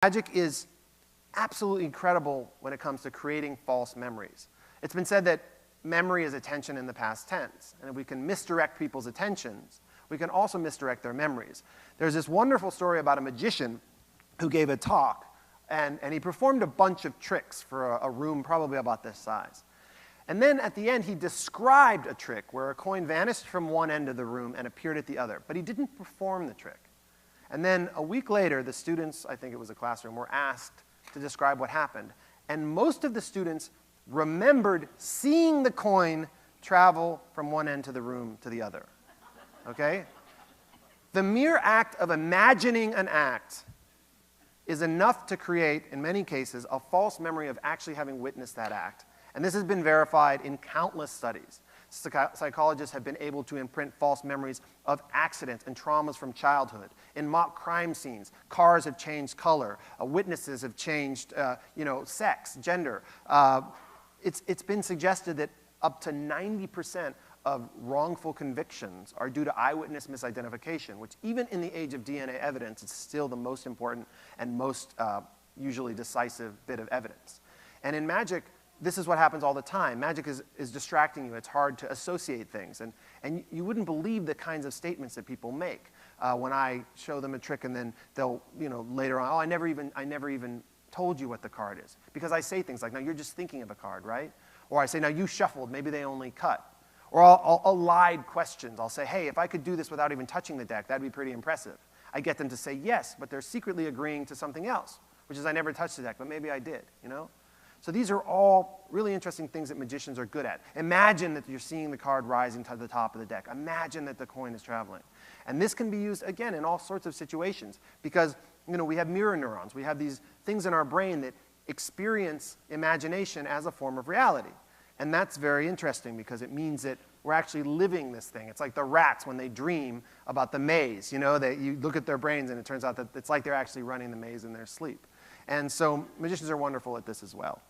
Magic is absolutely incredible when it comes to creating false memories. It's been said that memory is attention in the past tense, and if we can misdirect people's attentions, we can also misdirect their memories. There's this wonderful story about a magician who gave a talk, and he performed a bunch of tricks for a room probably about this size. And then at the end, he described a trick where a coin vanished from one end of the room and appeared at the other, but he didn't perform the trick. And then a week later, the students, I think it was a classroom, were asked to describe what happened. And most of the students remembered seeing the coin travel from one end of the room to the other. Okay? The mere act of imagining an act is enough to create, in many cases, a false memory of actually having witnessed that act. And this has been verified in countless studies. Psychologists have been able to imprint false memories of accidents and traumas from childhood. In mock crime scenes, cars have changed color. Witnesses have changed sex, gender. It's been suggested that up to 90% of wrongful convictions are due to eyewitness misidentification, which even in the age of DNA evidence is still the most important and most usually decisive bit of evidence. And in magic, this is what happens all the time. Magic is distracting you. It's hard to associate things. And you wouldn't believe the kinds of statements that people make when I show them a trick and then they'll, later on, oh, I never even told you what the card is. Because I say things like, no, you're just thinking of a card, right? Or I say, no, you shuffled. Maybe they only cut. Or I'll lied questions. I'll say, hey, if I could do this without even touching the deck, that'd be pretty impressive. I get them to say yes, but they're secretly agreeing to something else, which is I never touched the deck, but maybe I did, So these are all really interesting things that magicians are good at. Imagine that you're seeing the card rising to the top of the deck. Imagine that the coin is traveling. And this can be used, again, in all sorts of situations because, we have mirror neurons. We have these things in our brain that experience imagination as a form of reality. And that's very interesting because it means that we're actually living this thing. It's like the rats when they dream about the maze. You look at their brains and it turns out that it's like they're actually running the maze in their sleep. And so magicians are wonderful at this as well.